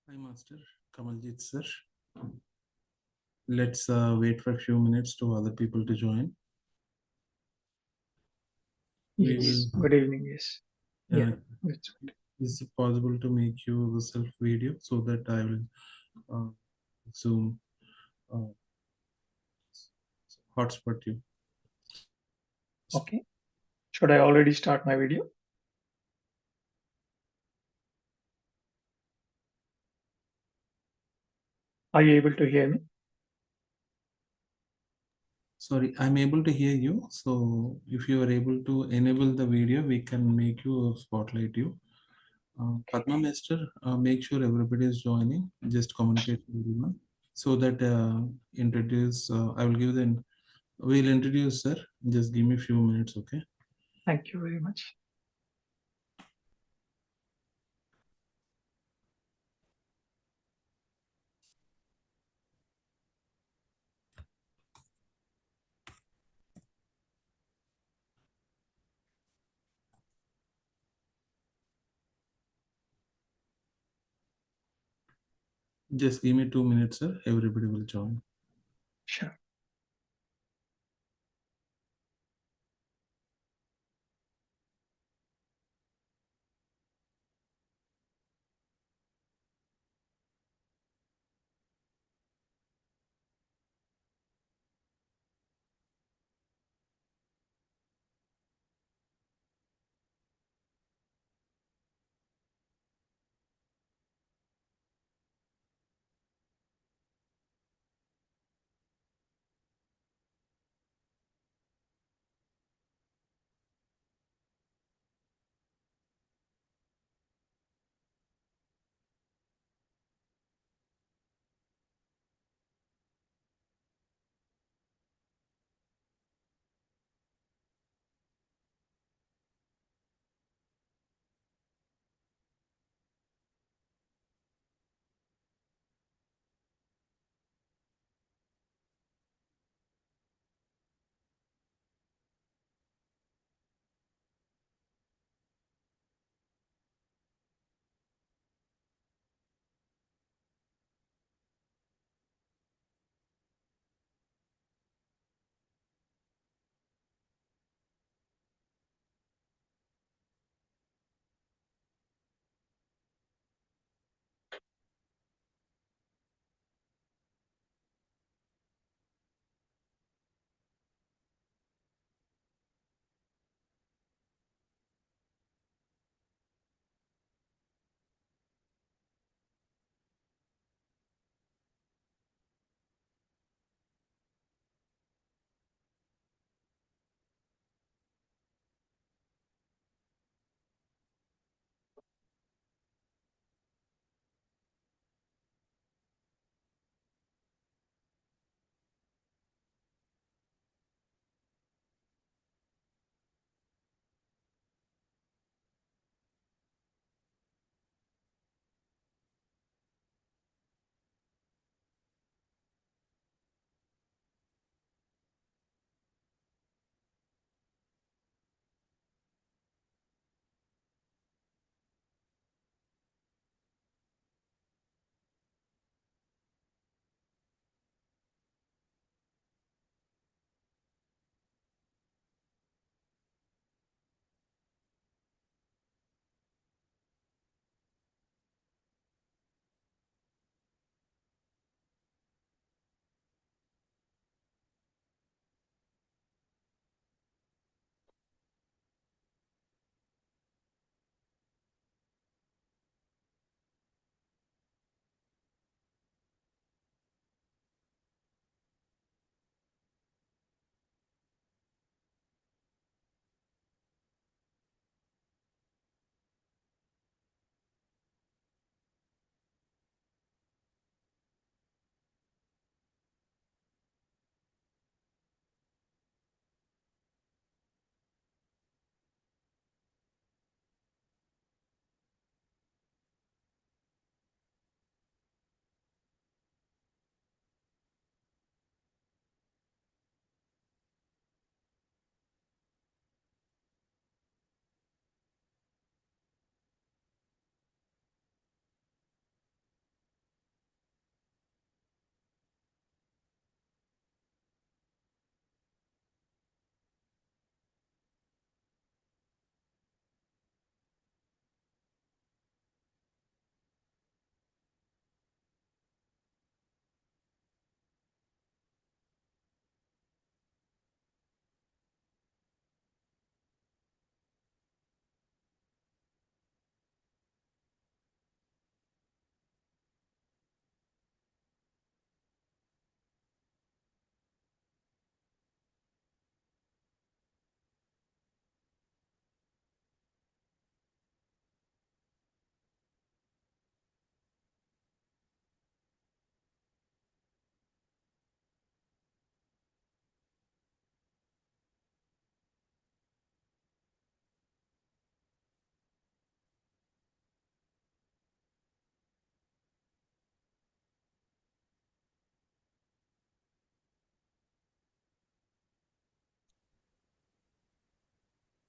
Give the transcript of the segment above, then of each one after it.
Hi, Master. Kamaljeet, sir. Let's wait for a few minutes to other people to join. We Yes, will. good evening. Yes, yeah, Uh, that's good. is it possible to make you a self video so that I will uh, zoom uh, hotspot you? Okay, should I already start my video? Are you able to hear me? Sorry, I'm able to hear you. So if you are able to enable the video, we can make you spotlight you. Padma Master, make sure everybody is joining. Just communicate with everyone so that introduce. I will give the. We'll introduce, sir. Just give me a few minutes, okay? Thank you very much. Just give me 2 minutes, sir. Everybody will join. Sure.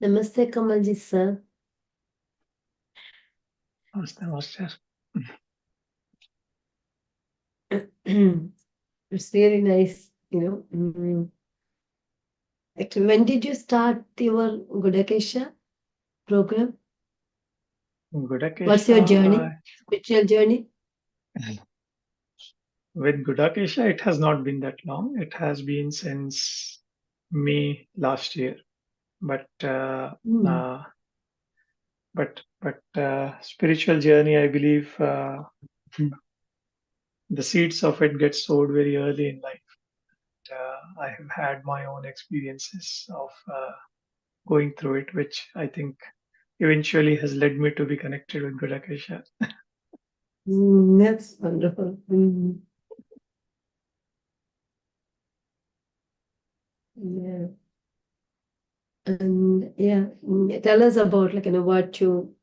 Namaste, Kamaljeet sir. Namaste, Master. It's really nice, Actually, when did you start your Gudakesha program? Gudakesha, What's your journey, spiritual journey? With Gudakesha, it has not been that long. It has been since May last year. But spiritual journey, I believe the seeds of it get sowed very early in life. I have had my own experiences of going through it, which I think eventually has led me to be connected with Gudakesha. That's wonderful. Yeah. And tell us about what you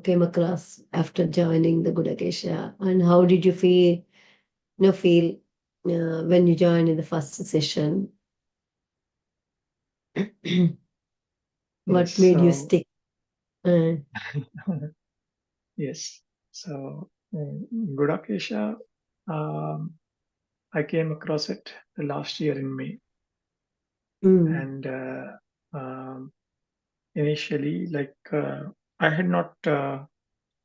came across after joining the Gudakesha, and how did you feel when you joined in the first session? What Yes, made you stick? Yes. So Gudakesha, I came across it the last year in May, and initially, I had not, I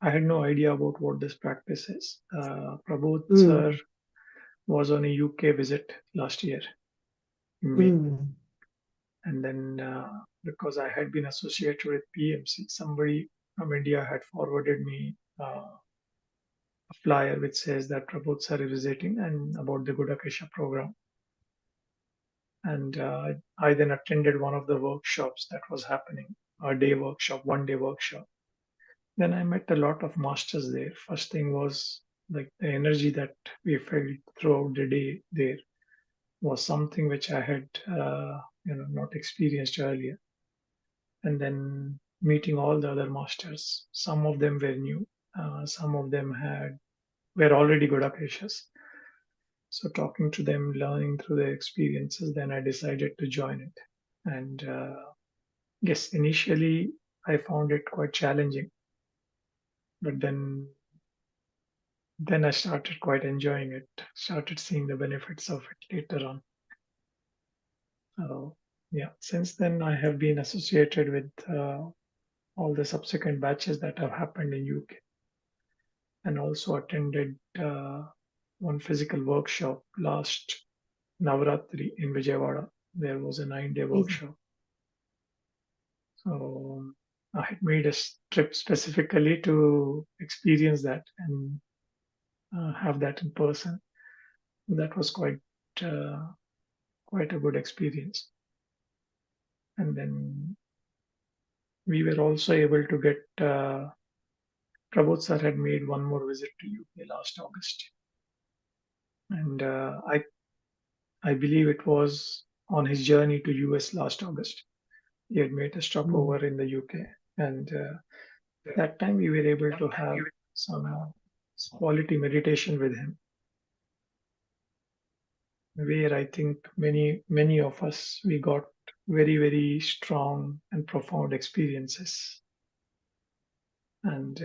had no idea about what this practice is. Prabodh sir was on a UK visit last year in May, and then because I had been associated with PMC, somebody from India had forwarded me a flyer which says that Prabodh sir is visiting and about the Gudakesha program. And I then attended one of the workshops that was happening, a day workshop, 1 day workshop. Then I met a lot of masters there. First thing was like the energy that we felt throughout the day there was something which I had, not experienced earlier. And then meeting all the other masters, some of them were new, some of them were already Gudakeshas. So talking to them, learning through their experiences, then I decided to join it. And yes, initially I found it quite challenging, but then I started quite enjoying it. Started seeing the benefits of it later on. So yeah, since then I have been associated with all the subsequent batches that have happened in UK, and also attended one physical workshop last Navaratri in Vijayawada. There was a 9-day workshop. So I had made a trip specifically to experience that and have that in person. That was quite a good experience. And then we were also able to get Prabodh sir had made one more visit to UK last August, and I believe it was on his journey to US last August. He had made a stopover in the UK, and that time we were able to have some quality meditation with him, where I think many of us we got very very strong and profound experiences, and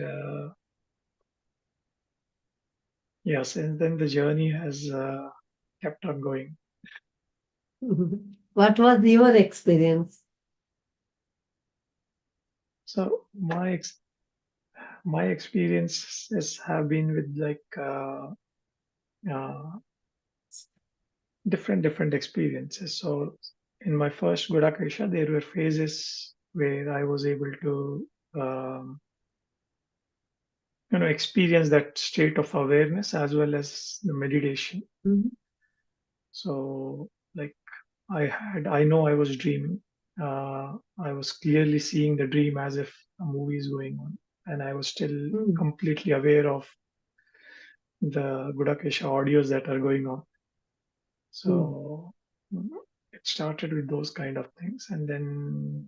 yes, and then the journey has kept on going. What was your experience? So my experiences have been with different experiences. So in my first Gudakesha, there were phases where I was able to experience that state of awareness as well as the meditation. So like I know I was dreaming. I was clearly seeing the dream as if a movie is going on, and I was still completely aware of the Gudakesha audios that are going on. So it started with those kind of things, and then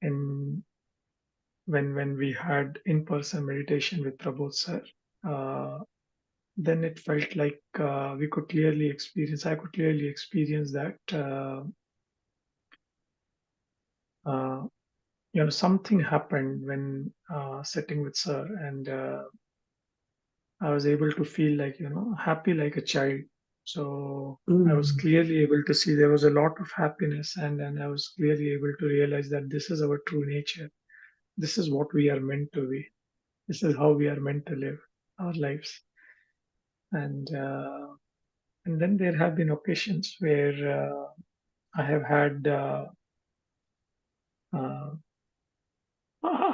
in when we had in-person meditation with Prabodh sir, then it felt like I could clearly experience that something happened when sitting with Sir, and I was able to feel like, happy like a child. So I was clearly able to see there was a lot of happiness, and I was clearly able to realize that this is our true nature. This is what we are meant to be. This is how we are meant to live our lives. And then there have been occasions where I have had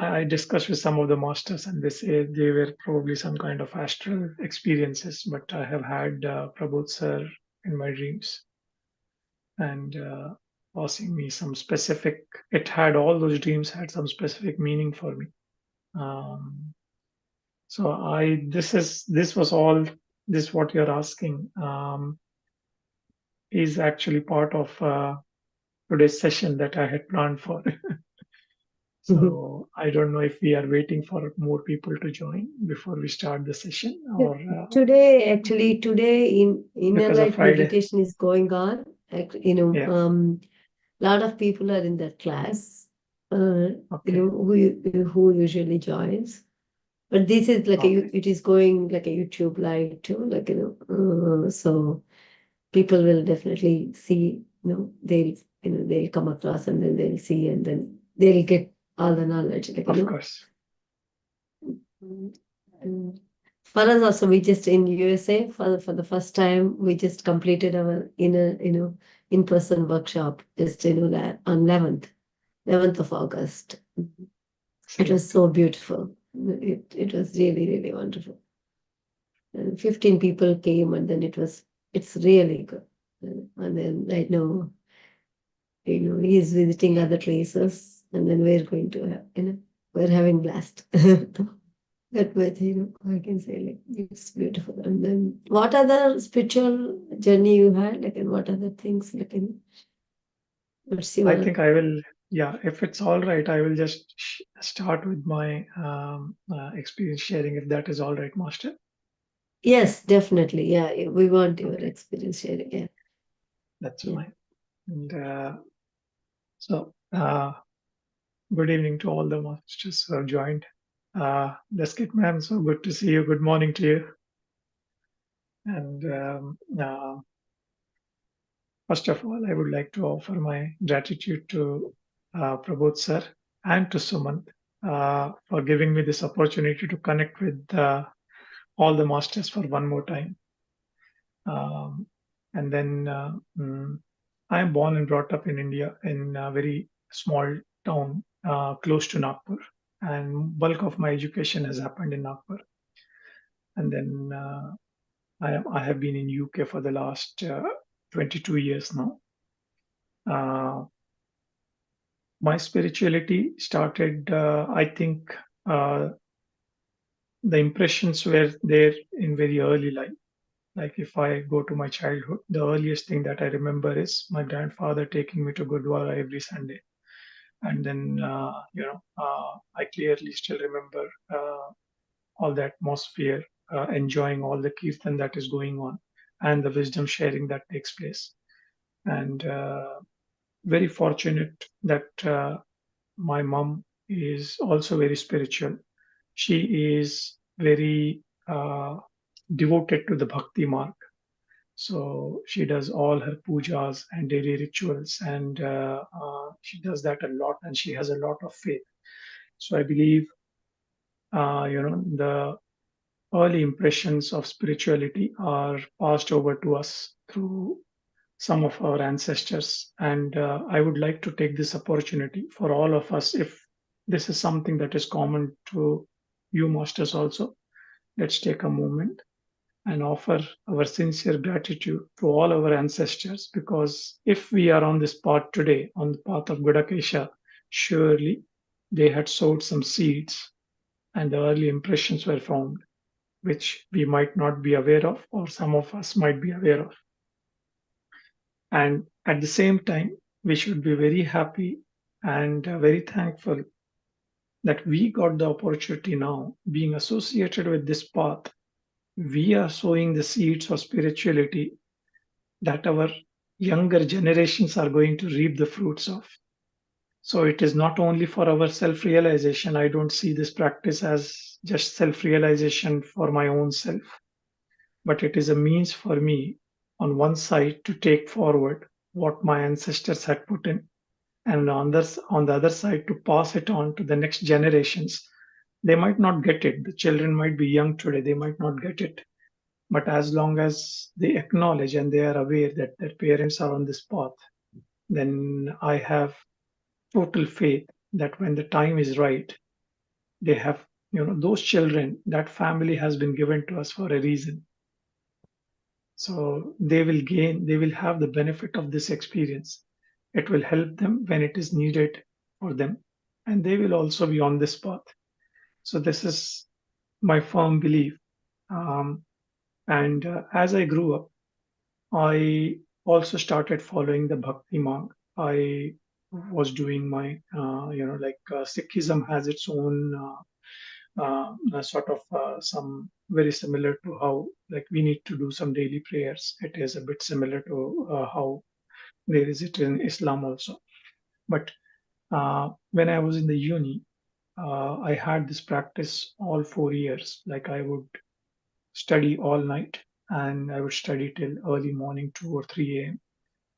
I discussed with some of the masters, and they say they were probably some kind of astral experiences, but I have had Prabodh sir in my dreams, and passing me some specific. It had all those dreams had some specific meaning for me. So this was all this what you're asking is actually part of today's session that I had planned for. So I don't know if we are waiting for more people to join before we start the session, or today in inner because of light Friday. meditation is going on. Yeah. Lot of people are in that class. Okay. Who usually joins. But this is like Okay. it is going like a YouTube live too, like so people will definitely see, they'll come across and then they'll see and then they'll get all the knowledge, like Of course. And for us also, we just in USA for the first time we just completed our in-person workshop just on 11th of August. It was so beautiful. It was really, really wonderful. And 15 people came, and then it's really good. And then right now, he's visiting other places, and then we're going to have, we're having blast. That much, I can say, like, it's beautiful. And then what other spiritual journey you had, like, and what other things, like, what's your... I think I will, if it's all right, I will just start with my experience sharing, if that is all right, Master. Yes, definitely. Yeah, we want your experience sharing. Yeah. That's fine. And so, good evening to all the masters who have joined. Deskit ma'am, so good to see you. Good morning to you. And first of all, I would like to offer my gratitude to Prabodh sir and to Sumant for giving me this opportunity to connect with all the masters for one more time. And then I am born and brought up in India in a very small town close to Nagpur, and bulk of my education has happened in Nagpur. And then I have been in UK for the last 22 years now. My spirituality started, I think, the impressions were there in very early life. Like if I go to my childhood, the earliest thing that I remember is my grandfather taking me to Gurdwara every Sunday. And then, I clearly still remember all the atmosphere, enjoying all the kirtan that is going on and the wisdom sharing that takes place. And very fortunate that my mom is also very spiritual. She is very devoted to the bhakti mark. So she does all her pujas and daily rituals, and she does that a lot, and she has a lot of faith. So I believe, the early impressions of spirituality are passed over to us through some of our ancestors. And I would like to take this opportunity for all of us, if this is something that is common to you masters also, let's take a moment and offer our sincere gratitude to all our ancestors, because if we are on this path today, on the path of Gudakesha, surely they had sowed some seeds and the early impressions were formed, which we might not be aware of, or some of us might be aware of. And at the same time, we should be very happy and very thankful that we got the opportunity now, being associated with this path. We are sowing the seeds of spirituality that our younger generations are going to reap the fruits of. So it is not only for our self-realization. I don't see this practice as just self-realization for my own self, but it is a means for me on one side to take forward what my ancestors had put in, and on the other side to pass it on to the next generations. They might not get it. The children might be young today. They might not get it. But as long as they acknowledge and they are aware that their parents are on this path, then I have total faith that when the time is right, they have, those children, that family has been given to us for a reason. So they will have the benefit of this experience. It will help them when it is needed for them. And they will also be on this path. So this is my firm belief. And as I grew up, I also started following the Bhakti Marg. I was doing my, Sikhism has its own sort of some very similar to how, like, we need to do some daily prayers. It is a bit similar to how there is it in Islam also. But when I was in the uni, I had this practice all 4 years. Like, I would study all night and I would study till early morning, 2 or 3 a.m.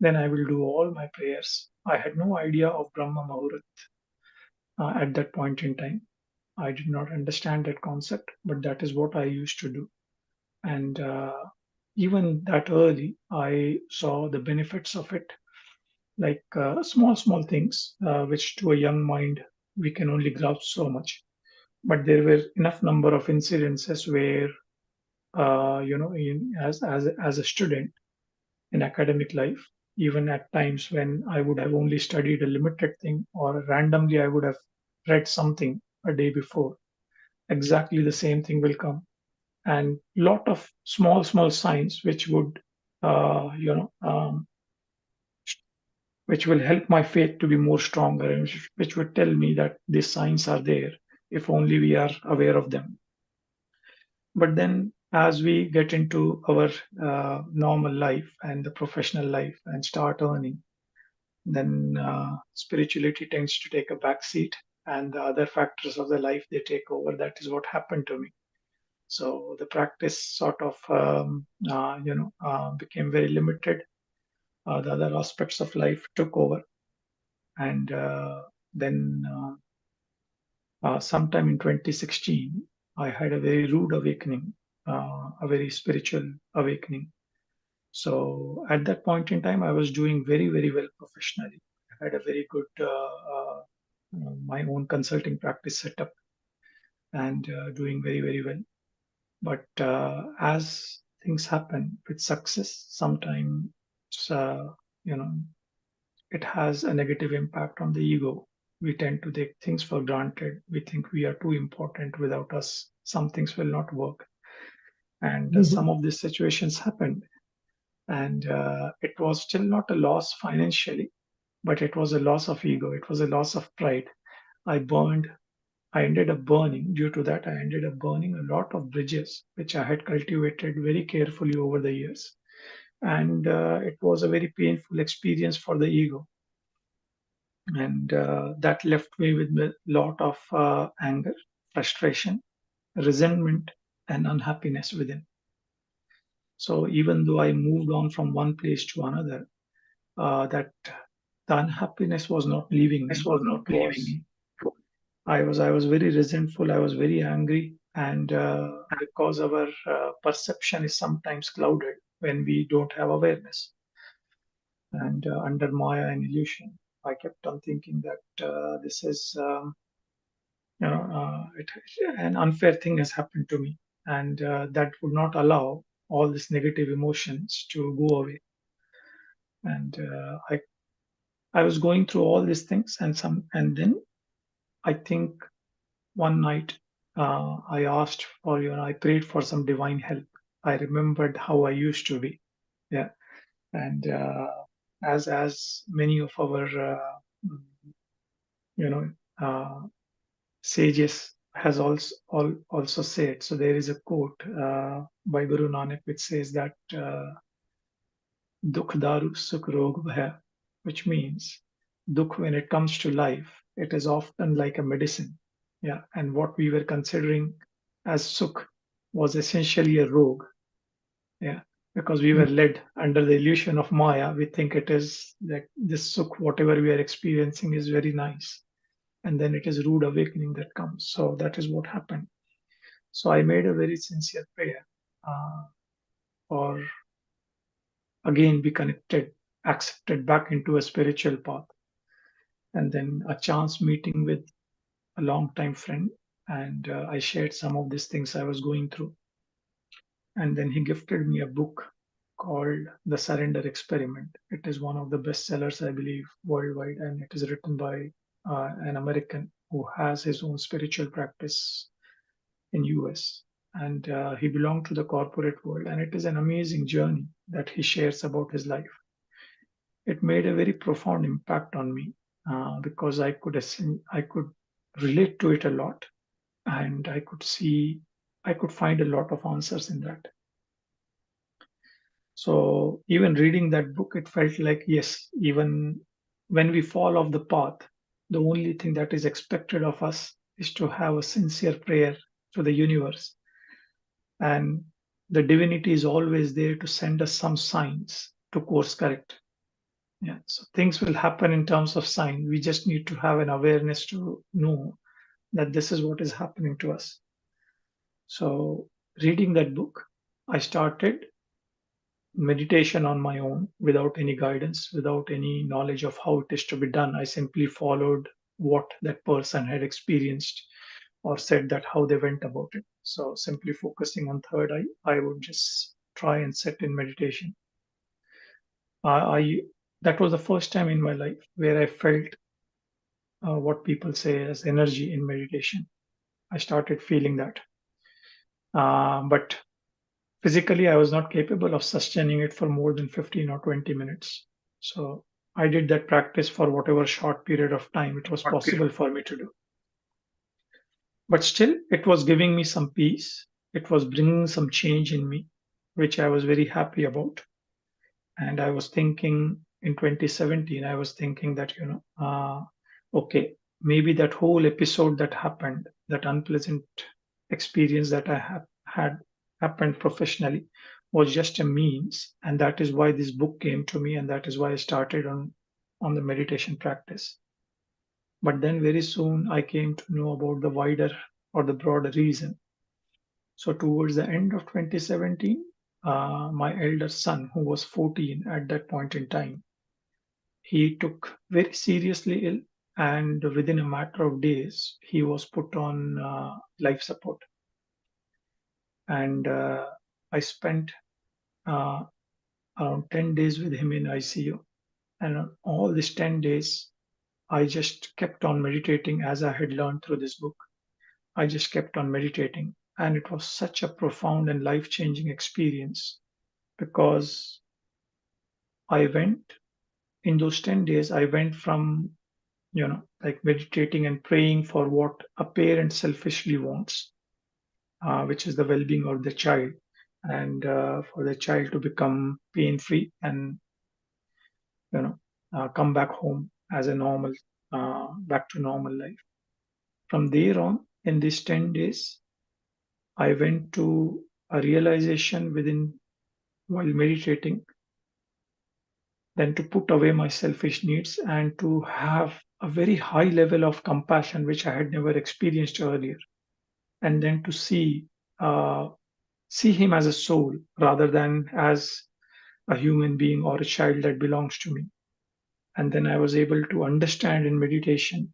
Then I will do all my prayers. I had no idea of Brahma Muhurat at that point in time. I did not understand that concept, but that is what I used to do. And even that early, I saw the benefits of it, like small things, which to a young mind, we can only grasp so much. But there were enough number of incidences where, as a student in academic life, even at times when I would have only studied a limited thing, or randomly I would have read something a day before, exactly the same thing will come. And lot of small signs which would, uh, you know, um, which will help my faith to be more stronger, and which would tell me that these signs are there if only we are aware of them. But then as we get into our normal life and the professional life and start earning, then spirituality tends to take a back seat, and the other factors of the life, they take over. That is what happened to me. So the practice sort of became very limited. The other aspects of life took over, and then sometime in 2016, I had a very rude awakening, a very spiritual awakening. So at that point in time, I was doing very well professionally. I had a very good my own consulting practice set up, and doing very well. But as things happen with success, sometimes uh, you know it has a negative impact on the ego. We tend to take things for granted. We think we are too important. Without us, some things will not work. And some of these situations happened, and it was still not a loss financially, but it was a loss of ego. It was a loss of pride. I burned I ended up burning, due to that, I ended up burning a lot of bridges, which I had cultivated very carefully over the years. And it was a very painful experience for the ego. And that left me with a lot of anger, frustration, resentment, and unhappiness within. So even though I moved on from one place to another, that the unhappiness was not leaving me. I was very resentful. I was very angry, and because our perception is sometimes clouded when we don't have awareness, and under Maya and illusion, I kept on thinking that this is, an unfair thing has happened to me, and that would not allow all these negative emotions to go away. And I was going through all these things, and then I think one night, I prayed for some divine help. I remembered how I used to be. Yeah. And as many of our, you know, sages has also said, so there is a quote by Guru Nanak which says that Dukh Daru Sukh Rog Bhaya, which means dukh, when it comes to life, it is often like a medicine. Yeah. And what we were considering as sukh was essentially a rogue. Yeah. Because we were led under the illusion of Maya. We think it is like this sukh, whatever we are experiencing, is very nice. And then it is rude awakening that comes. So that is what happened. So I made a very sincere prayer for again be connected, accepted back into a spiritual path. And then a chance meeting with a long-time friend, and I shared some of these things I was going through. And then he gifted me a book called The Surrender Experiment. It is one of the best sellers, I believe, worldwide, and it is written by an American who has his own spiritual practice in US. And he belonged to the corporate world, and it is an amazing journey that he shares about his life. It made a very profound impact on me because I could relate to it a lot, and I could find a lot of answers in that. So even reading that book, it felt like, yes, even when we fall off the path, the only thing that is expected of us is to have a sincere prayer to the universe. And the divinity is always there to send us some signs to course correct. Yeah, so things will happen in terms of sign. We just need to have an awareness to know that this is what is happening to us. So reading that book, I started meditation on my own without any guidance, without any knowledge of how it is to be done. I simply followed what that person had experienced or said that how they went about it. So simply focusing on third eye, I would just try and sit in meditation. I That was the first time in my life where I felt what people say as energy in meditation. I started feeling that. But physically, I was not capable of sustaining it for more than 15 or 20 minutes. So I did that practice for whatever short period of time it was possible for me to do. But still, it was giving me some peace. It was bringing some change in me, which I was very happy about. And I was thinking in 2017, I was thinking that, okay, maybe that whole episode that happened, that unpleasant experience that I have had happened professionally, was just a means. And that is why this book came to me. And that is why I started on the meditation practice. But then very soon I came to know about the wider or the broader reason. So towards the end of 2017, my elder son, who was 14 at that point in time, he took very seriously ill, and within a matter of days, he was put on life support. And I spent uh, around 10 days with him in ICU. And on all these 10 days, I just kept on meditating as I had learned through this book. I just kept on meditating. And it was such a profound and life changing experience because I went in those 10 days, I went from, like meditating and praying for what a parent selfishly wants, which is the well being of the child, and for the child to become pain free and, come back home as a normal, back to normal life. From there on, in these 10 days, I went to a realization while meditating, then to put away my selfish needs and to have a very high level of compassion, which I had never experienced earlier. And then to see him as a soul rather than as a human being or a child that belongs to me. And then I was able to understand in meditation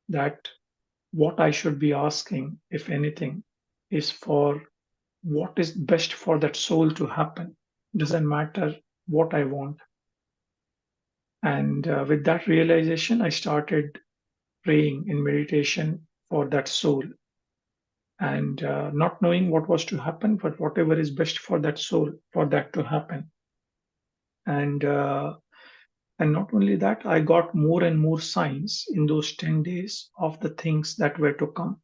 that what I should be asking, if anything, is for what is best for that soul to happen. Doesn't matter what I want. And with that realization, I started praying in meditation for that soul, and not knowing what was to happen, but whatever is best for that soul, for that to happen. And not only that, I got more and more signs in those 10 days of the things that were to come.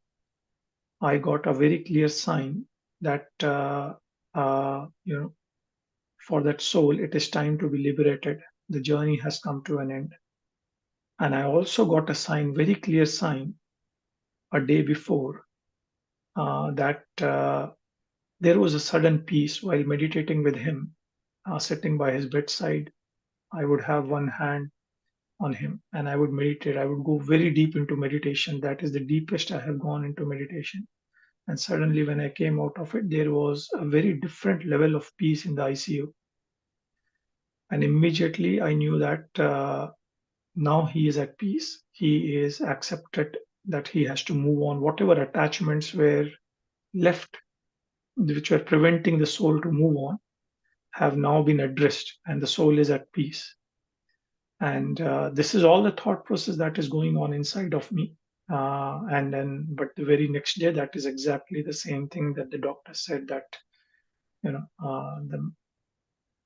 I got a very clear sign that for that soul, it is time to be liberated. The journey has come to an end. And I also got a sign, very clear sign, a day before, that there was a sudden peace while meditating with him, sitting by his bedside. I would have one hand on him and I would meditate. I would go very deep into meditation. That is the deepest I have gone into meditation. And suddenly, when I came out of it, there was a very different level of peace in the ICU. And immediately I knew that now he is at peace. He is accepted that he has to move on. Whatever attachments were left, which were preventing the soul to move on, have now been addressed, and the soul is at peace. And this is all the thought process that is going on inside of me. But the very next day, that is exactly the same thing that the doctor said, that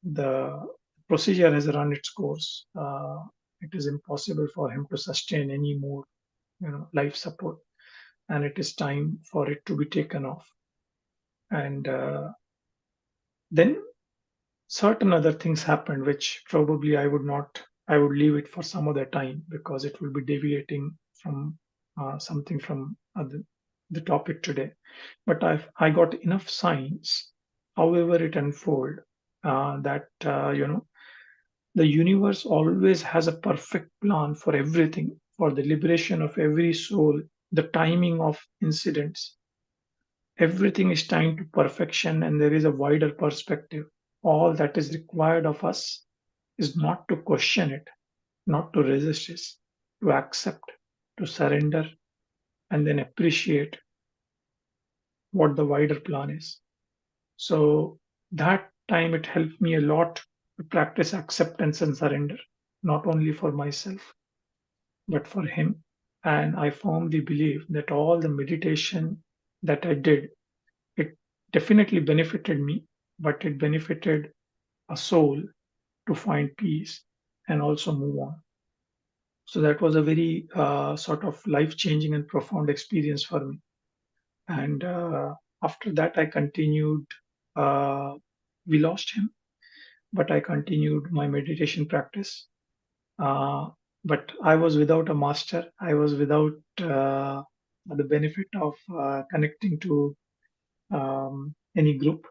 the procedure has run its course. It is impossible for him to sustain any more life support, and it is time for it to be taken off. And then certain other things happened, which probably I would leave it for some other time, because it will be deviating from something from the topic today. But I got enough signs, however it unfold, that the universe always has a perfect plan for everything, for the liberation of every soul, the timing of incidents. Everything is timed to perfection, and there is a wider perspective. All that is required of us is not to question it, not to resist it, to accept, to surrender, and then appreciate what the wider plan is. So that time it helped me a lot to practice acceptance and surrender, not only for myself, but for him. And I firmly believe that all the meditation that I did, it definitely benefited me, but it benefited a soul to find peace and also move on. So that was a very sort of life-changing and profound experience for me. And after that, I continued. We lost him, but I continued my meditation practice. But I was without a master. I was without the benefit of connecting to any group.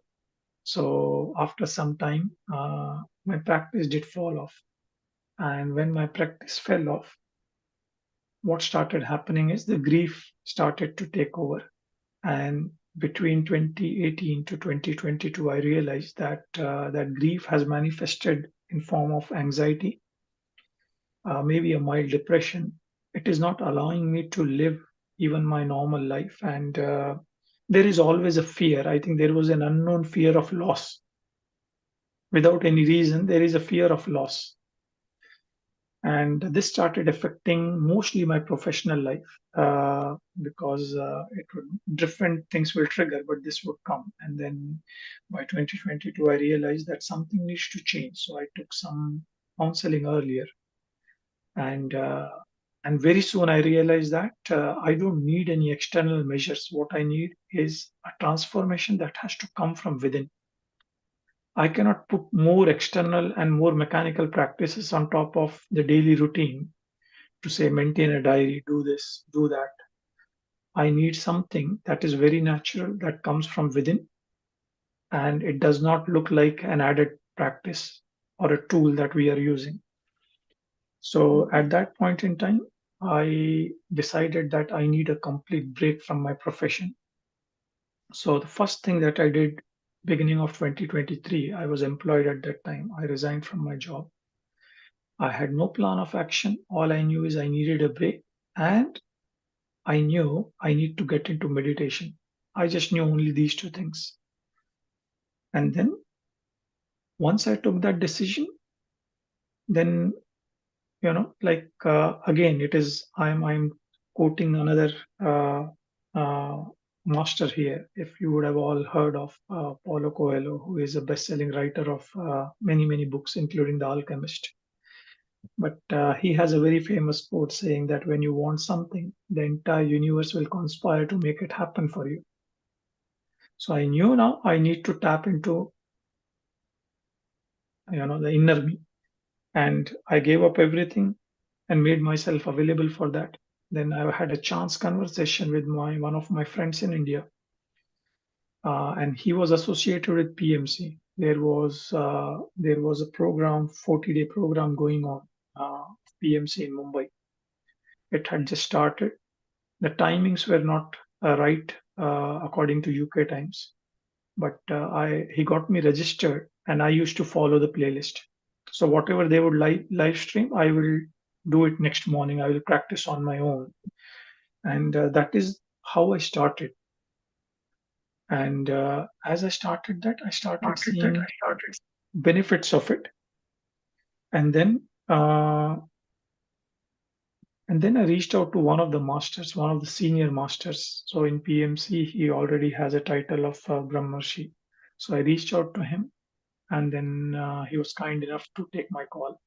So after some time, my practice did fall off. And when my practice fell off, what started happening is the grief started to take over. And between 2018 to 2022, I realized that that grief has manifested in form of anxiety, maybe a mild depression. It is not allowing me to live even my normal life. And there is always a fear. I think there was an unknown fear of loss. Without any reason, there is a fear of loss. And this started affecting mostly my professional life, because different things will trigger, but this would come. And then by 2022, I realized that something needs to change. So I took some counseling earlier. And very soon I realized that I don't need any external measures. What I need is a transformation that has to come from within. I cannot put more external and more mechanical practices on top of the daily routine to say, maintain a diary, do this, do that. I need something that is very natural, that comes from within, and it does not look like an added practice or a tool that we are using. So at that point in time, I decided that I need a complete break from my profession. So the first thing that I did, beginning of 2023, I was employed at that time. I resigned from my job. I had no plan of action. All I knew is I needed a break, and I knew I need to get into meditation. I just knew only these two things. And then once I took that decision, then again, it is I'm quoting another master here. If you would have all heard of Paulo Coelho, who is a best-selling writer of many books, including The Alchemist. But he has a very famous quote saying that when you want something, the entire universe will conspire to make it happen for you. So I knew now I need to tap into the inner me, and I gave up everything. and made myself available for that. Then I had a chance conversation with one of my friends in India, and he was associated with PMC. There was a program, 40-day program going on, PMC in Mumbai. It had just started. The timings were not right according to UK times, but he got me registered, and I used to follow the playlist. So whatever they would live stream, I will do it next morning. I will practice on my own, and that is how I started. And as I started that, I started seeing benefits of it, and then I reached out to one of the masters, one of the senior masters. So in PMC, he already has a title of Brahmarshi. So I reached out to him, and then he was kind enough to take my call.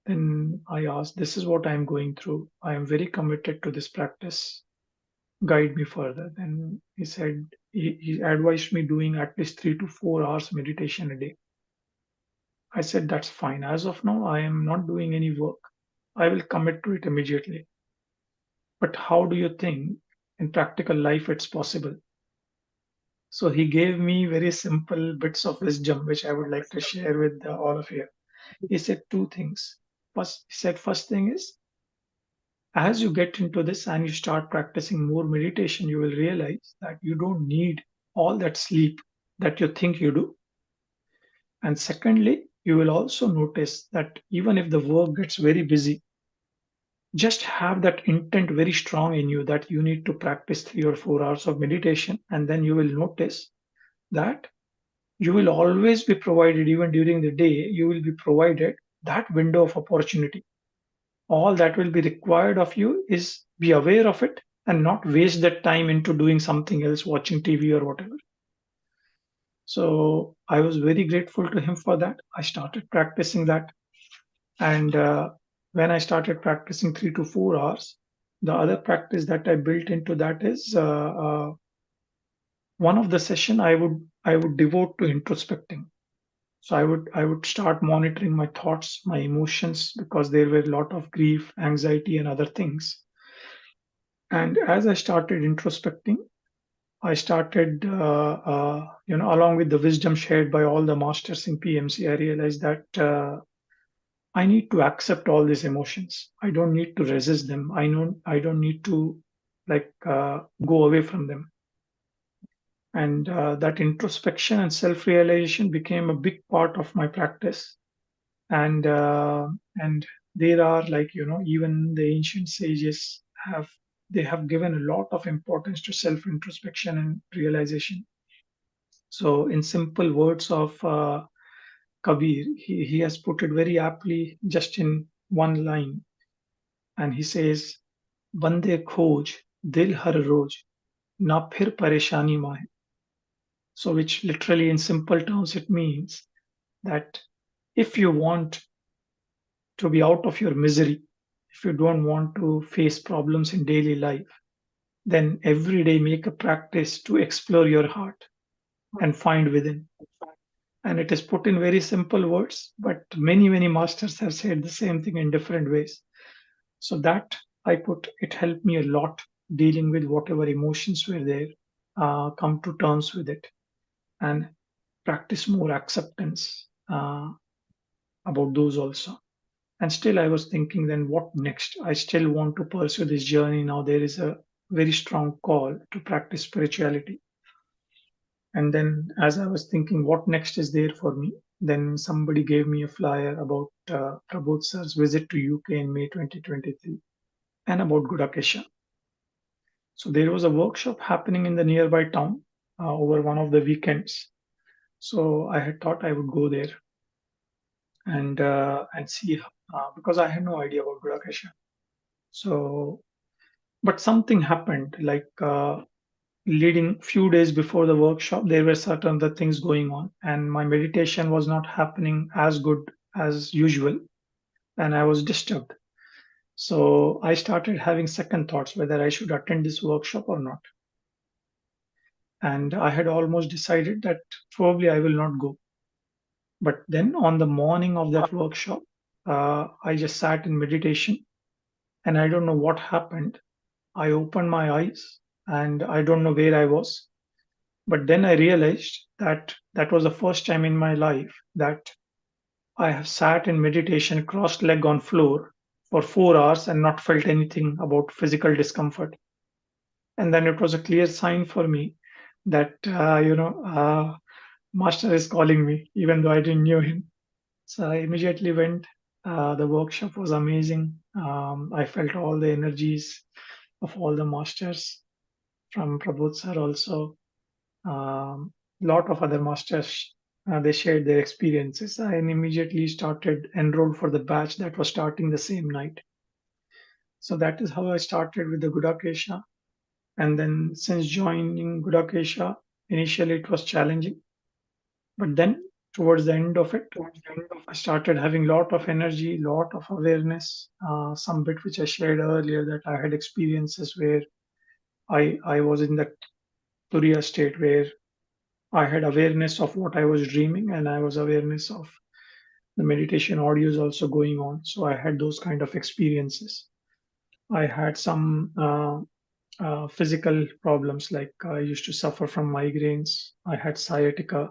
Then I asked, "This is what I'm going through. I am very committed to this practice. Guide me further." Then he said, he advised me doing at least 3 to 4 hours meditation a day. I said, "That's fine. As of now, I am not doing any work. I will commit to it immediately. But how do you think in practical life it's possible?" So he gave me very simple bits of wisdom, which I would like to share with all of you. He said 2 things. First thing is, as you get into this and you start practicing more meditation, you will realize that you don't need all that sleep that you think you do. And secondly, you will also notice that even if the work gets very busy, just have that intent very strong in you that you need to practice 3 or 4 hours of meditation, and then you will notice that you will always be provided, even during the day, you will be provided that window of opportunity. All that will be required of you is be aware of it and not waste that time into doing something else, watching TV or whatever. So I was very grateful to him for that. I started practicing that. And when I started practicing 3 to 4 hours, the other practice that I built into that is one of the session I would devote to introspecting. So I would start monitoring my thoughts, my emotions, because there were a lot of grief, anxiety, and other things. And as I started introspecting, I started, along with the wisdom shared by all the masters in PMC, I realized that I need to accept all these emotions. I don't need to resist them. I don't need to go away from them. And that introspection and self-realization became a big part of my practice. And there are, even the ancient sages have given a lot of importance to self-introspection and realization. So in simple words of Kabir, he has put it very aptly just in one line. And he says, "Bande khoj dil har roj, na phir pareshani maahe." So which literally in simple terms, it means that if you want to be out of your misery, if you don't want to face problems in daily life, then every day make a practice to explore your heart and find within. And it is put in very simple words, but many, many masters have said the same thing in different ways. So that it helped me a lot dealing with whatever emotions were there, come to terms with it, and practice more acceptance about those also. And still, I was thinking, then what next? I still want to pursue this journey. Now, there is a very strong call to practice spirituality. And then, as I was thinking, what next is there for me? Then somebody gave me a flyer about Prabodh Sir's visit to UK in May 2023 and about Gudakesha. So there was a workshop happening in the nearby town over one of the weekends. So I had thought I would go there and see, because I had no idea about Gudakesha. So, but something happened, leading few days before the workshop, there were certain other things going on, and my meditation was not happening as good as usual, and I was disturbed. So I started having second thoughts whether I should attend this workshop or not. And I had almost decided that probably I will not go. But then on the morning of that workshop, I just sat in meditation, and I don't know what happened. I opened my eyes, and I don't know where I was. But then I realized that that was the first time in my life that I have sat in meditation, crossed leg on floor for 4 hours and not felt anything about physical discomfort. And then it was a clear sign for me that Master is calling me, even though I didn't know him. So I immediately went. The workshop was amazing. I felt all the energies of all the masters, from Prabodh sir also. Lot of other masters, they shared their experiences. I immediately started enrolled for the batch that was starting the same night. So that is how I started with the Gudakesha. And then since joining Gudakesha, initially it was challenging, but then towards the end of it, I started having lot of energy, lot of awareness. Some bit which I shared earlier, that I had experiences where I was in the Turiya state, where I had awareness of what I was dreaming, and I was awareness of the meditation audios also going on. So I had those kind of experiences. I had some physical problems, like I used to suffer from migraines. I had sciatica,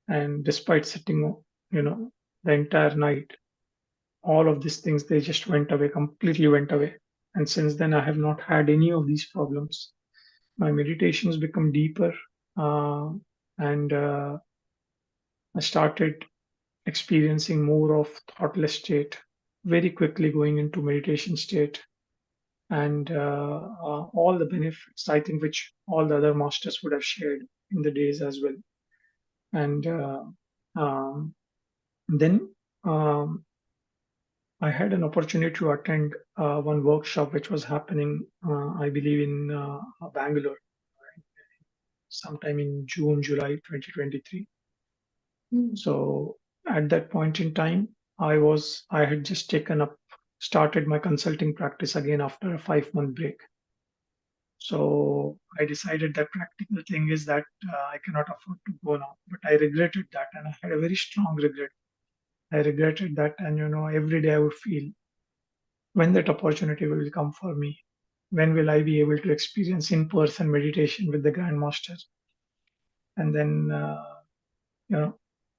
and despite sitting, the entire night, all of these things, they just went away, completely went away. And since then, I have not had any of these problems. My meditations become deeper, uh, and I started experiencing more of thoughtless state, very quickly going into meditation state, and all the benefits, I think, which all the other masters would have shared in the days as well. And um, then um, I had an opportunity to attend one workshop which was happening, I believe, in Bangalore, sometime in June, July 2023. So at that point in time, I had just started my consulting practice again after a 5-month break. So I decided that practical thing is that I cannot afford to go now. But I regretted that, and I had a very strong regret. I regretted that, and every day I would feel, when that opportunity will come for me. When will I be able to experience in-person meditation with the Grandmaster? And then,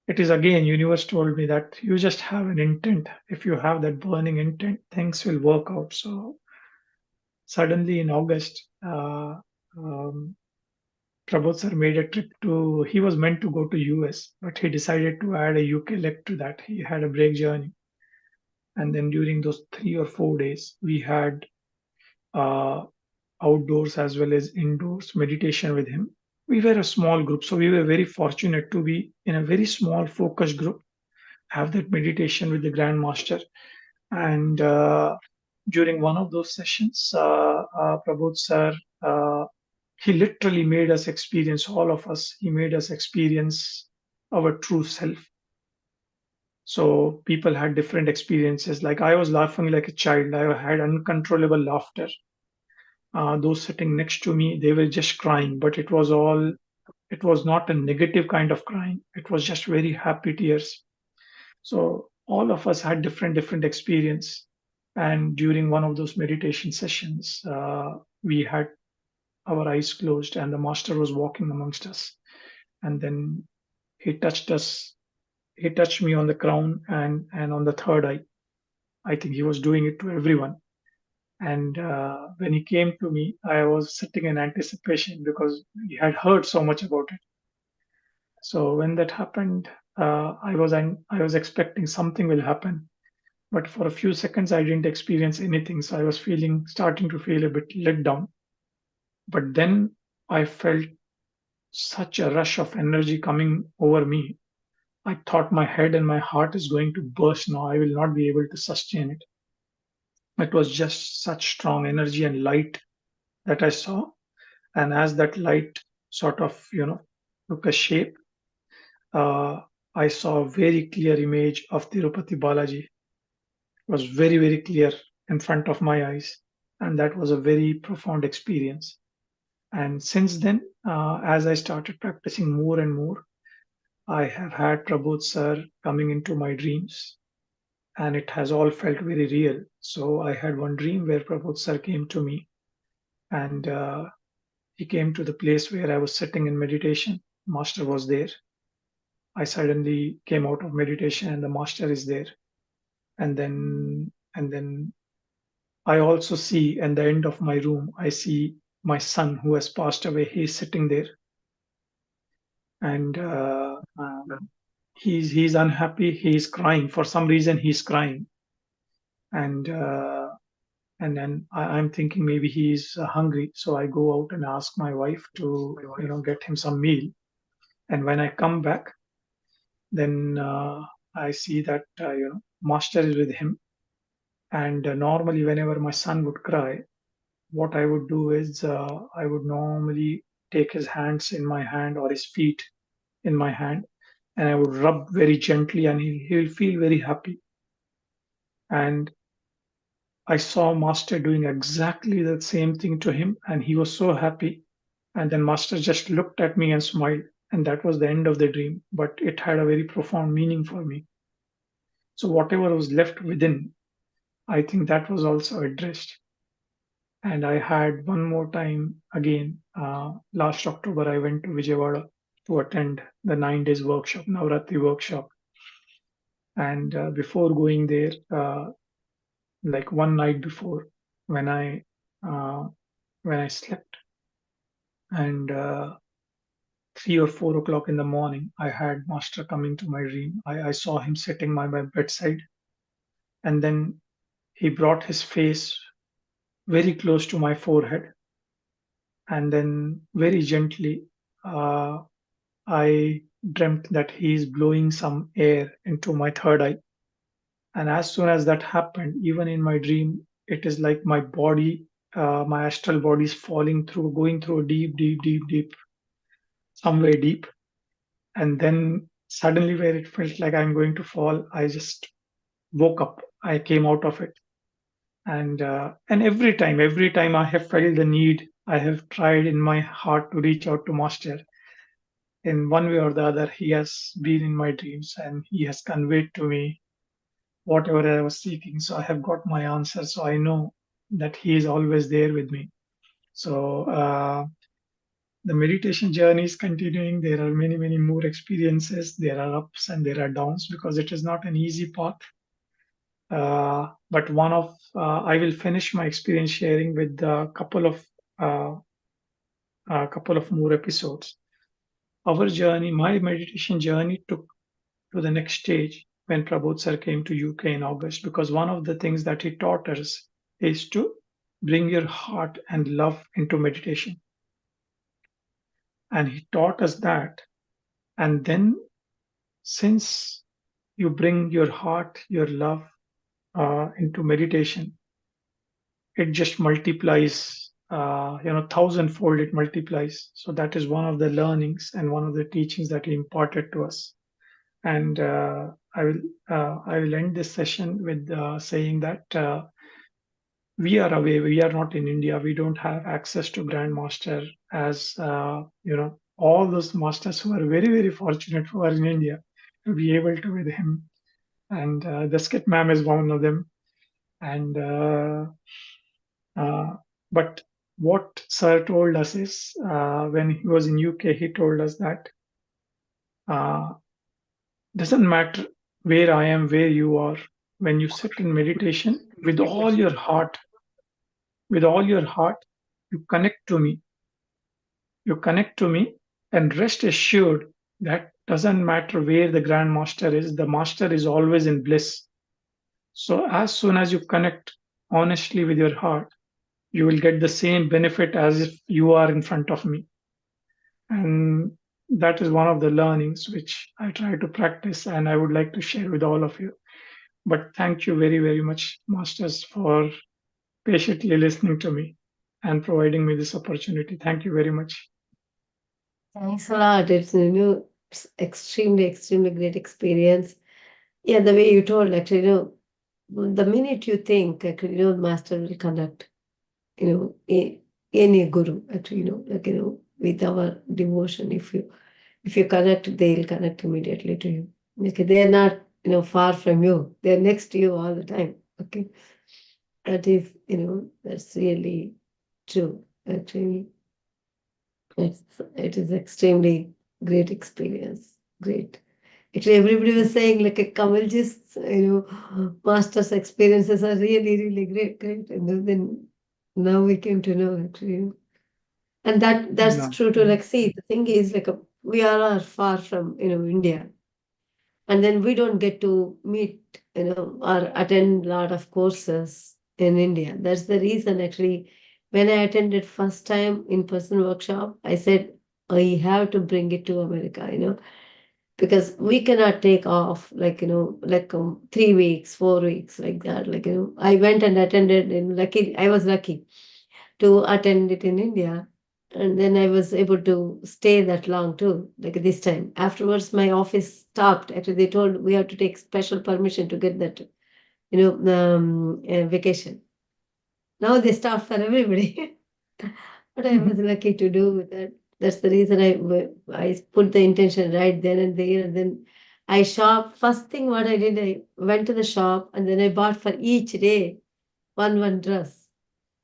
it is again, universe told me that you just have an intent. If you have that burning intent, things will work out. So suddenly in August, um, Prabodh sir made a trip to. He was meant to go to US, but he decided to add a UK leg to that. He had a break journey, and then during those 3 or 4 days, we had uh, outdoors as well as indoors meditation with him. We were a small group, so we were very fortunate to be in a very small focus group, have that meditation with the Grand Master. And during one of those sessions, Prabodh sir, he literally made us experience, all of us, he made us experience our true self. So people had different experiences. Like I was laughing like a child. I had uncontrollable laughter. Those sitting next to me, they were just crying, but it was not a negative kind of crying. It was just very happy tears. So all of us had different experience. And during one of those meditation sessions, we had our eyes closed, and the master was walking amongst us. And then he touched us. He touched me on the crown and on the third eye. I think he was doing it to everyone. And when he came to me, I was sitting in anticipation because he had heard so much about it. So when that happened, I was expecting something will happen, but for a few seconds I didn't experience anything. So I was starting to feel a bit let down. But then I felt such a rush of energy coming over me. I thought my head and my heart is going to burst now. I will not be able to sustain it. It was just such strong energy and light that I saw. And as that light sort of, took a shape, uh, I saw a very clear image of Tirupati Balaji. It was very, very clear in front of my eyes. And that was a very profound experience. And since then, as I started practicing more and more, I have had Prabodh sir coming into my dreams. and it has all felt very real. So I had one dream where Prabodh sir came to me, and he came to the place where I was sitting in meditation. Master was there. I suddenly came out of meditation, and the master is there. And then I also see, at the end of my room, I see my son who has passed away. He's sitting there, and he's unhappy. He's crying for some reason. He's crying, and then I'm thinking maybe he's hungry. So I go out and ask my wife to get him some meal. And when I come back, then I see that master is with him. And normally, whenever my son would cry, what I would do is I would normally take his hands in my hand or his feet in my hand, and I would rub very gently, and he'll feel very happy. And I saw Master doing exactly the same thing to him, and he was so happy. And then Master just looked at me and smiled, and that was the end of the dream. But it had a very profound meaning for me. So whatever was left within, I think that was also addressed. And I had one more time again. Last October, I went to Vijayawada to attend the 9 days workshop, Navratri workshop. And before going there, like one night before, when I slept, and 3 or 4 o'clock in the morning, I had Master coming to my dream. I saw him sitting by my bedside, and then he brought his face very close to my forehead, and then very gently, I dreamt that he is blowing some air into my third eye. And as soon as that happened, even in my dream, it is like my body, my astral body is going through deep, somewhere deep. And then suddenly, where it felt like I'm going to fall, I just woke up. I came out of it. And every time I have felt the need, I have tried in my heart to reach out to Master. In one way or the other, he has been in my dreams, and he has conveyed to me whatever I was seeking. So I have got my answer. So I know that he is always there with me. So the meditation journey is continuing. There are many more experiences. There are ups and there are downs, because it is not an easy path. But I will finish my experience sharing with a couple of more episodes. Our journey, my meditation journey, took to the next stage when Prabodh sir came to UK in August, because one of the things that he taught us is to bring your heart and love into meditation. And he taught us that. And then, since you bring your heart, your love into meditation, it just multiplies, thousandfold it multiplies. So that is one of the learnings and one of the teachings that he imparted to us. And I will end this session with saying that we are away. We are not in India. We don't have access to Grand Master, as all those masters who are very fortunate who are in India to be able to with him. And the Skit Ma'am is one of them. And but what Sir told us is, when he was in UK, he told us that doesn't matter where I am, where you are. When you sit in meditation with all your heart, you connect to me. You connect to me, and rest assured that doesn't matter where the Grand Master is, the Master is always in bliss. So as soon as you connect honestly with your heart, you will get the same benefit as if you are in front of me. And that is one of the learnings which I try to practice, and I would like to share with all of you. But thank you very much, Masters, for patiently listening to me and providing me this opportunity. Thank you very much. Thanks a lot. It's extremely great experience. Yeah, the way you told, actually, the minute you think, actually, Master will conduct, any guru, actually, with our devotion. If you connect, they'll connect immediately to you. Okay, they're not far from you. They're next to you all the time. Okay. That is, that's really true. Actually, it is extremely great experience. Great. Actually, everybody was saying like a Kamaljeet's, master's experiences are really, really great, great. And then now we came to know actually. And that's No. true to like see. The thing is like we all are far from India, and then we don't get to meet or attend a lot of courses in India. That's the reason actually. When I attended first time in person workshop, I said I have to bring it to America. Because we cannot take off like 3 weeks, 4 weeks like that. Like I went and attended I was lucky to attend it in India. And then I was able to stay that long too, like this time. Afterwards, my office stopped. Actually, they told we have to take special permission to get that, vacation. Now they stopped for everybody. But I was lucky to do that. That's the reason I put the intention right then and there. And then I shop. First thing what I did, I went to the shop and then I bought for each day one dress.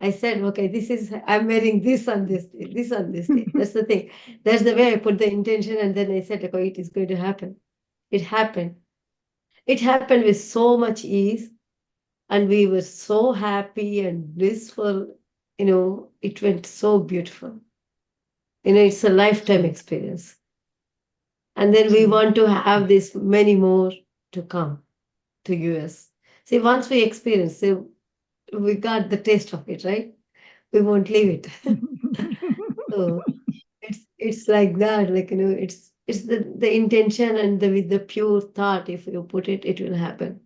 I said, okay, I'm wearing this on this day, this on this day. That's the thing. That's the way I put the intention. And then I said, okay, it is going to happen. It happened. It happened with so much ease. And we were so happy and blissful. It went so beautiful. It's a lifetime experience. And then we want to have this many more to come to US. See, once we experience, we got the taste of it, right? We won't leave it. So it's like that, like it's the intention and with the pure thought. If you put it, it will happen.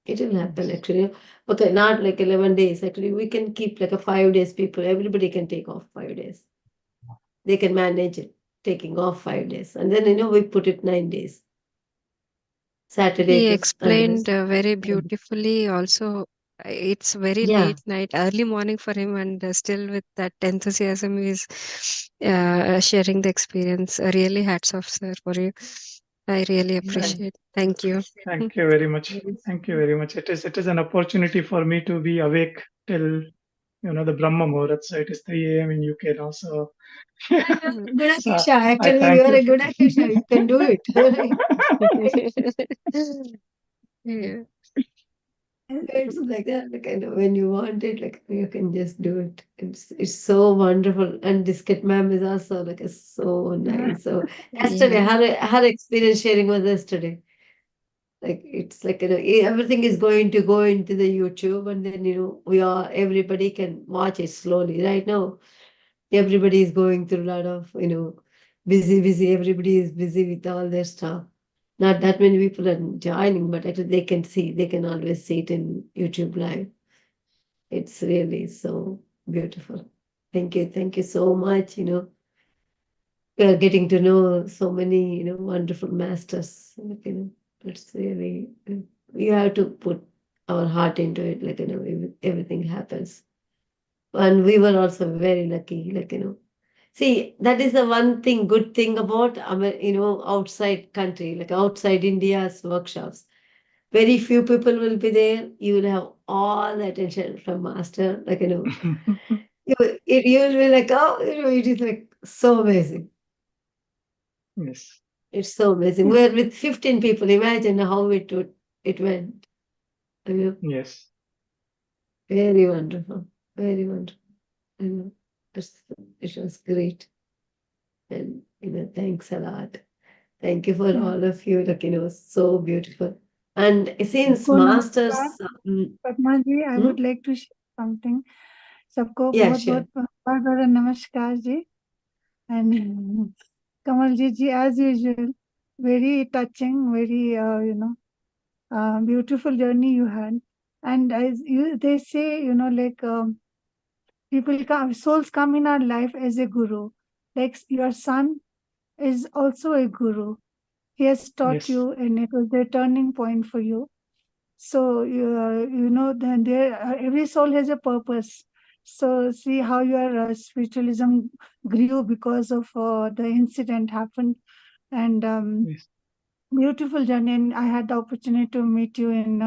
It will happen actually. Okay, not like 11 days. Actually, we can keep like a 5 days. People, everybody can take off 5 days. They can manage it, taking off 5 days, and then we put it 9 days. Saturday He to explained very beautifully. Also, it's very Yeah. late night, early morning for him, and still with that enthusiasm, he's sharing the experience. Really, hats off, sir, for you. I really appreciate. Thank you. Thank you very much. Thank you very much. It is an opportunity for me to be awake till the Brahma Muhurat. So it is 3 a.m. in UK now. So Gudakesha, So, I actually, thank you are you. a Gudakesha. You can do it. Yeah. It's like that. Like, when you want it, like you can just do it. It's so wonderful. And Disket ma'am is also like so nice. So yesterday, Yeah. her experience sharing was yesterday. Like it's like everything is going to go into the YouTube, and then everybody can watch it slowly. Right now, everybody is going through a lot of busy. Everybody is busy with all their stuff. Not that many people are joining, but actually they can always see it in YouTube live. It's really so beautiful. Thank you so much. We are getting to know so many wonderful masters. Like, it's really we have to put our heart into it. Like everything happens, and we were also very lucky. Like see, that is the one thing, good thing about outside country, like outside India's workshops. Very few people will be there. You will have all the attention from master. Like you will be like, oh, it is like so amazing. Yes. It's so amazing. We're with 15 people. Imagine how it went. Yes. Very wonderful. Very wonderful. It was great. And thanks a lot. Thank you for all of you. Like so beautiful. And since masters, Padma ji, I would like to share something. सबको बहुत बहुत नमस्कार जी. And Kamaljeet ji, as usual, very touching, very beautiful journey you had. And as they say, like souls come in our life as a guru. Like your son is also a guru. He has taught you, and it was the turning point for you. So then every soul has a purpose. So see how your spiritualism grew because of the incident happened, and beautiful journey. And I had the opportunity to meet you in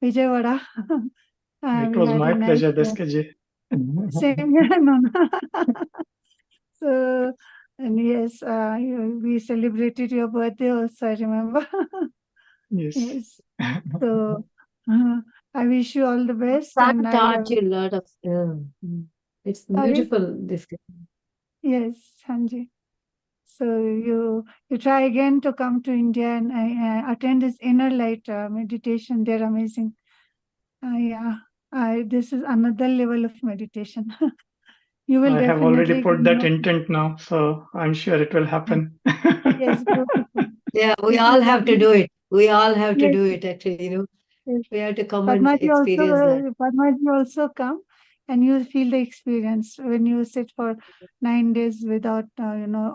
Vijayawada. It We was had my a nice pleasure, Deskaji. same here. No, no. So, and yes, we celebrated your birthday also, I remember. Yes. Yes. So, I wish you all the best. Sun And I taught you a lot of. It's Sorry? beautiful discussion. Yes, Sanji. So you try again to come to India and attend this inner light meditation. They're amazing. Yeah, this is another level of meditation. You will I have already definitely put get that more- intent now, so I'm sure it will happen. Yes, beautiful. Yeah, we This all is have to do it. We all have to Yes. do it, actually, Yes. We have to come and Padmaji experience that. also come, and you feel the experience when you sit for 9 days without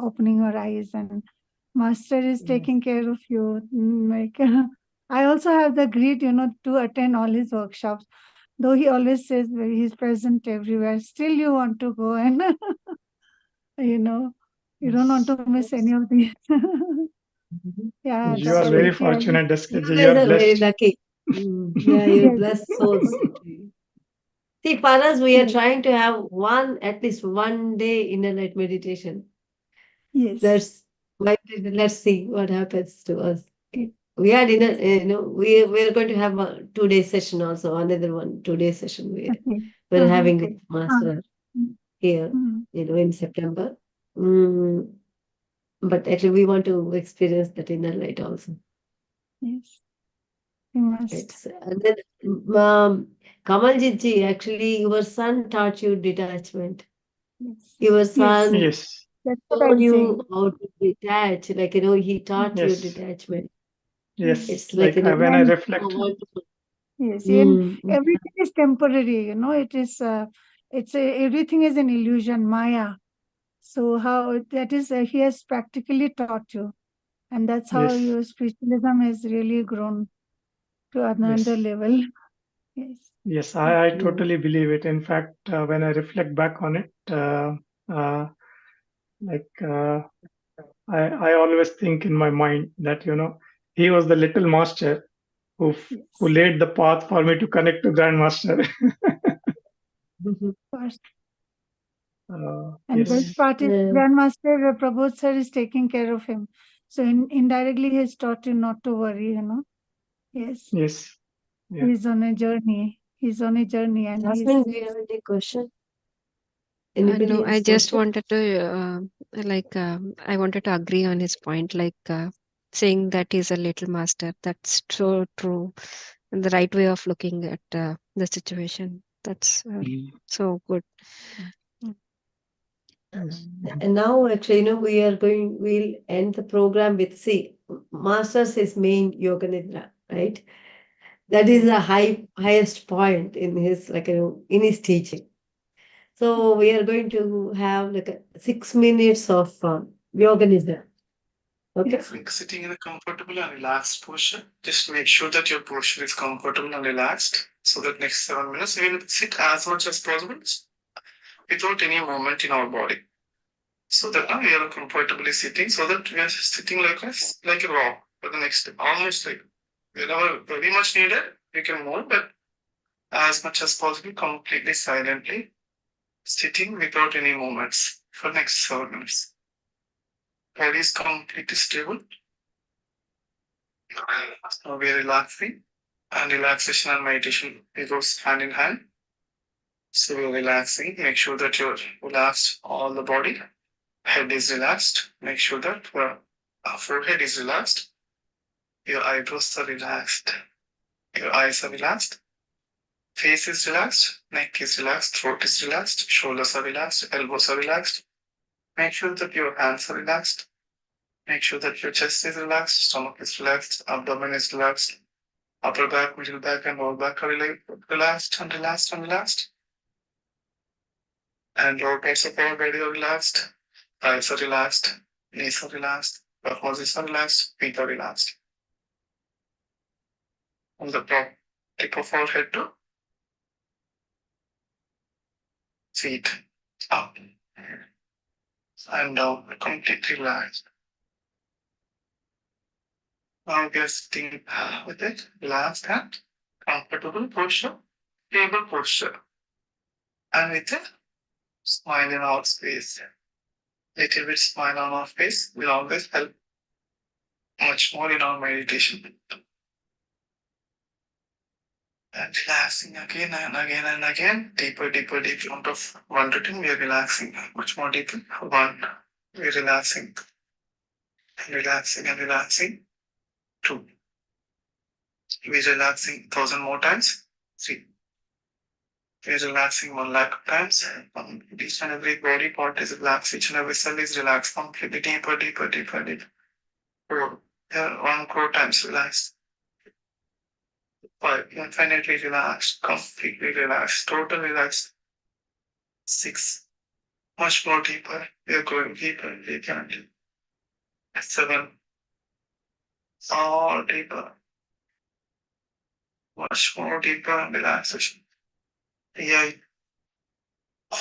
opening your eyes, and Master is Yes. taking care of you. Like I also have the greed, to attend all his workshops. Though he always says that he's present everywhere, still you want to go and you don't want to miss any of these. Yeah, You are definitely. very fortunate, You Deskaji. guys You are are very blessed. lucky. Yeah, you're Yes. blessed souls, actually. See, for us, we are Yes. trying to have at least one day inner light meditation. Yes. Let's see what happens to us. We had we're going to have a 2-day session also, another 2-day session Okay. we're Uh-huh. having with Master Mm. here, Mm. in September. But actually, we want to experience that inner light also. Yes. You must. And then, Kamaljeet ji, actually, your son taught you detachment. Yes. Your son Yes. That's what showed I'm saying. you how to detach. Like, he taught you Yes. detachment. Yes. It's like, Like when I And- reflect. wonderful. Yes, and Mm. everything is temporary, it is everything is an illusion, Maya. So how that is he has practically taught you, and that's how Yes. your spiritualism has really grown to another Yes. level. Yes. Yes, I Mm. totally believe it. In fact, when I reflect back on it, I always think in my mind that he was the little master who Yes. laid the path for me to connect to Grandmaster. First. And Yes. best part is Grandmaster Prabodh sir is taking care of him. So indirectly he has taught you not to worry, Yes. Yes. Yeah. He's on a journey. And Jasmine, do you have any question? Anybody No, I else just want wanted to I wanted to agree on his point, saying that he's a little master. That's so true, and the right way of looking at the situation. That's so good. And now, actually, we'll end the program with, Masters is main Yoga Nidra, right? That is the highest point in his, in his teaching. So we are going to have 6 minutes of Yoga Nidra. Okay. Sitting in a comfortable and relaxed posture. Just make sure that your posture is comfortable and relaxed. So that next 7 minutes, we will sit as much as possible without any movement in our body. So that now we are comfortably sitting. So that we are sitting like a rock for the next almost whenever very much needed, we can move, but as much as possible, completely silently sitting without any movements for next 7 minutes. Body is completely stable. So we are relaxing, and relaxation and meditation goes hand in hand. So we're relaxing. Make sure that you're relaxed all the body. Head is relaxed. Make sure that your forehead is relaxed. Your eyebrows are relaxed. Your eyes are relaxed. Face is relaxed. Neck is relaxed. Throat is relaxed. Shoulders are relaxed. Elbows are relaxed. Make sure that your hands are relaxed. Make sure that your chest is relaxed. Stomach is relaxed. Abdomen is relaxed. Upper back, middle back, and lower back are relaxed and relaxed and relaxed. And lower parts of our body are relaxed. Thighs are relaxed. Knees are relaxed. Muscles are relaxed. Feet are relaxed. From the top tip of our head to feet up and down, completely relaxed. Now get sitting with it, relaxed hand, comfortable posture, stable posture. And with it, smile in our face. Little bit smile on our face will always help much more in our meditation. And relaxing again and again and again, deeper, deeper, deeper. Out of 1 to 10, we are relaxing much more deeper. 1, we are relaxing, and relaxing and relaxing. 2, we are relaxing 1,000 more times. 3, we are relaxing 1,00,000 times. Each and every body part is relaxed. Each and every cell is relaxed completely, deeper, deeper, deeper, deeper. 4, 1 crore times relaxed. 5, infinitely relaxed, completely relaxed, totally relaxed. 6, much more deeper. We are going deeper and deeper and deeper. 7, all deeper. Much more deeper and relaxation. 8,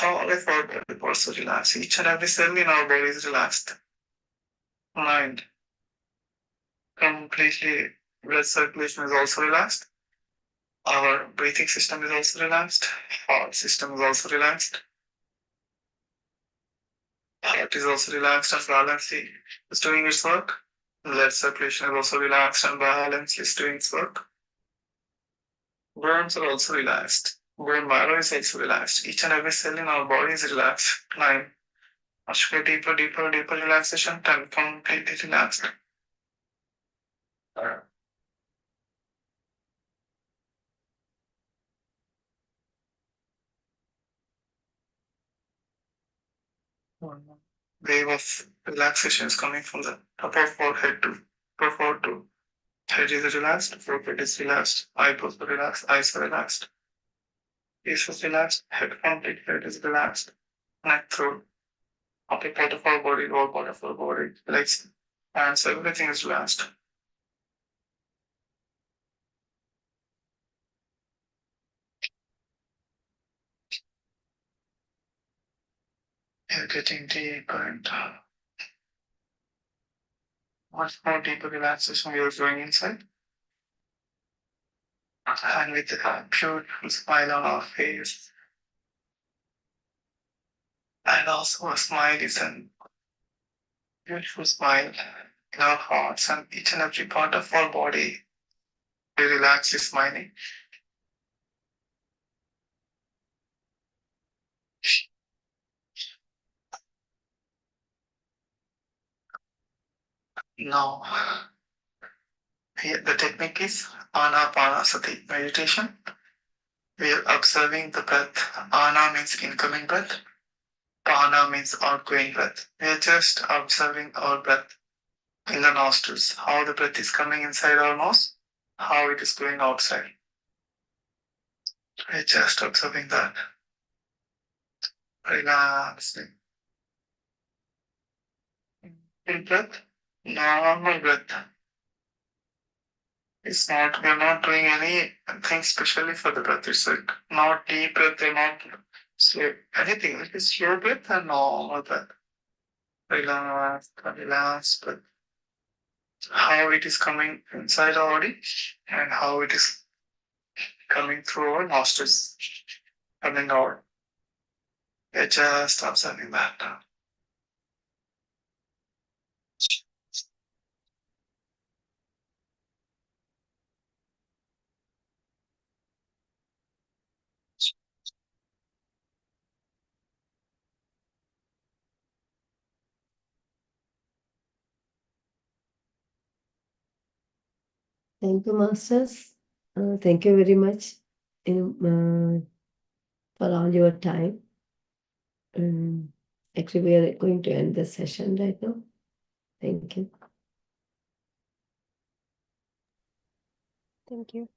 all of our body parts are relaxed. Each and every cell in our body is relaxed. 9, completely blood circulation is also relaxed. Our breathing system is also relaxed. Heart system is also relaxed. Heart is also relaxed and balanced. It's doing its work. Blood circulation is also relaxed and balanced. It's doing its work. Bones are also relaxed. Bone marrow is also relaxed. Each and every cell in our body is relaxed. 9, much more deeper, deeper, deeper relaxation. 10, completely relaxed. Wave of relaxation is coming from the top of forehead to profile to head is relaxed, forehead is relaxed, eyebrows are relaxed, eyes are relaxed, face is relaxed, head complete head is relaxed, neck, throat, upper part of our body, lower part of our body, legs, hands, everything is relaxed. You're getting deeper and much more deeper relaxation we are going inside. And with a beautiful smile on our face. And also a smile is a beautiful smile in our hearts and each and every part of our body. We relax is smiling. Now, the technique is Anapanasati meditation. We are observing the breath. Ana means incoming breath. Pana means outgoing breath. We are just observing our breath in the nostrils. How the breath is coming inside our nose, how it is going outside. We are just observing that. Relaxing. In breath, normal breath. It's not, we're not doing anything specially for the breath. It's like not deep breath or not slow, anything. It is slow breath and normal breath. Relax, relax, but how it is coming inside our body and how it is coming through our nostrils, coming out. We're just observing that now. Thank you, Masters. Thank you very much for all your time. Actually, we are going to end the session right now. Thank you. Thank you.